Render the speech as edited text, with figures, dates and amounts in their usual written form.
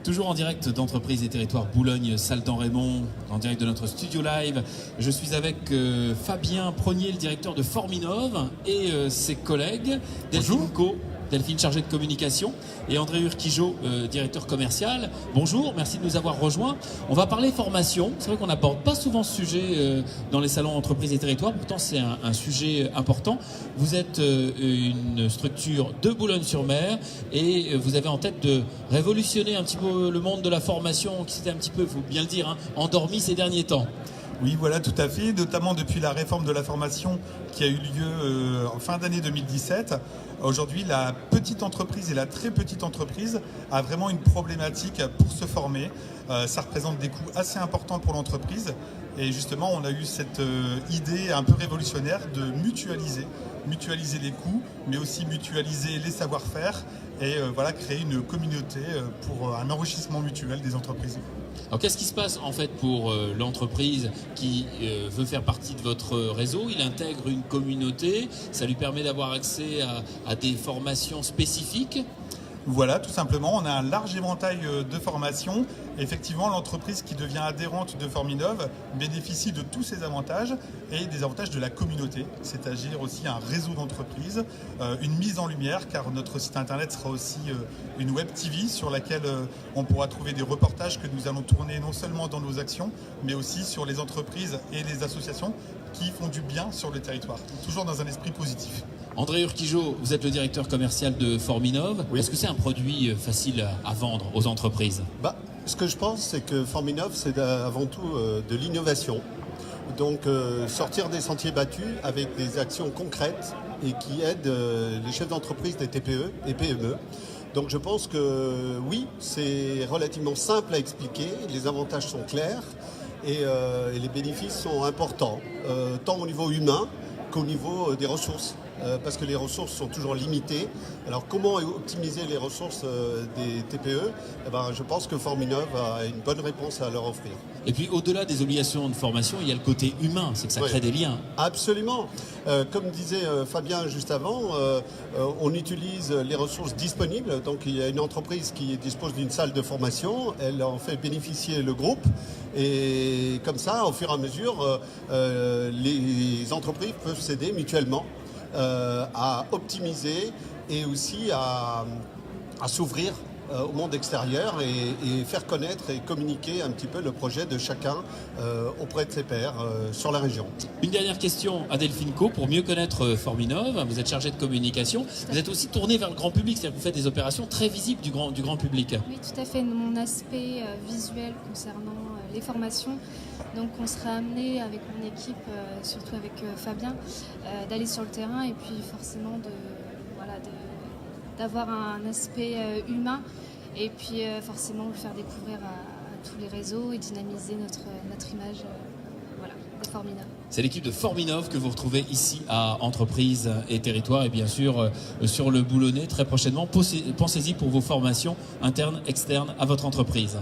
Toujours en direct d'Entreprise et Territoires Boulogne, salle d'En-Raymond, en direct de notre studio live. Je suis avec Fabien Prognier, le directeur de Forminov, et ses collègues, Delphine Co, Delphine chargée de communication, et André Urquijo, directeur commercial. Bonjour, merci de nous avoir rejoints. On va parler formation. C'est vrai qu'on n'aborde pas souvent ce sujet dans les salons Entreprises et Territoires, pourtant c'est un sujet important. Vous êtes une structure de Boulogne-sur-Mer et vous avez en tête de révolutionner un petit peu le monde de la formation qui s'était un petit peu, il faut bien le dire, endormi ces derniers temps. Oui, voilà, tout à fait, notamment depuis la réforme de la formation qui a eu lieu en fin d'année 2017. Aujourd'hui, la petite entreprise et la très petite entreprise a vraiment une problématique pour se former. Ça représente des coûts assez importants pour l'entreprise. Et justement, on a eu cette idée un peu révolutionnaire de mutualiser les coûts, mais aussi mutualiser les savoir-faire et voilà, créer une communauté pour un enrichissement mutuel des entreprises. Alors qu'est-ce qui se passe en fait pour l'entreprise qui veut faire partie de votre réseau? Il intègre une communauté, ça lui permet d'avoir accès à des formations spécifiques? Voilà, tout simplement, on a un large éventail de formations. Effectivement, l'entreprise qui devient adhérente de Forminov bénéficie de tous ces avantages et des avantages de la communauté, c'est-à-dire aussi un réseau d'entreprises, une mise en lumière, car notre site internet sera aussi une web TV sur laquelle on pourra trouver des reportages que nous allons tourner non seulement dans nos actions, mais aussi sur les entreprises et les associations qui font du bien sur le territoire, toujours dans un esprit positif. André Urquijo, vous êtes le directeur commercial de Forminov. Oui. Est-ce que c'est un produit facile à vendre aux entreprises? Ce que je pense, c'est que Forminov, c'est avant tout de l'innovation. Donc sortir des sentiers battus avec des actions concrètes et qui aident les chefs d'entreprise des TPE et PME. Donc je pense que oui, c'est relativement simple à expliquer, les avantages sont clairs et les bénéfices sont importants, tant au niveau humain qu'au niveau des ressources. Parce que les ressources sont toujours limitées. Alors comment optimiser les ressources des TPE? Je pense que Forminov a une bonne réponse à leur offrir. Et puis au-delà des obligations de formation, il y a le côté humain, c'est que ça crée des liens. Absolument. Comme disait Fabien juste avant, on utilise les ressources disponibles. Donc il y a une entreprise qui dispose d'une salle de formation, elle en fait bénéficier le groupe. Et comme ça, au fur et à mesure, les entreprises peuvent s'aider mutuellement à optimiser et aussi à s'ouvrir au monde extérieur et faire connaître et communiquer un petit peu le projet de chacun auprès de ses pairs sur la région. Une dernière question à Delphine Co, pour mieux connaître Forminov, vous êtes chargé de communication, vous êtes aussi tourné vers le grand public, c'est-à-dire que vous faites des opérations très visibles du grand public. Oui, tout à fait, mon aspect visuel concernant les formations. Donc on sera amené avec mon équipe, surtout avec Fabien, d'aller sur le terrain et puis forcément d'avoir un aspect humain et puis forcément le faire découvrir à tous les réseaux et dynamiser notre image de Forminov. C'est l'équipe de Forminov que vous retrouvez ici à Entreprises et Territoires et bien sûr sur le Boulonnais très prochainement. Pensez-y pour vos formations internes, externes à votre entreprise.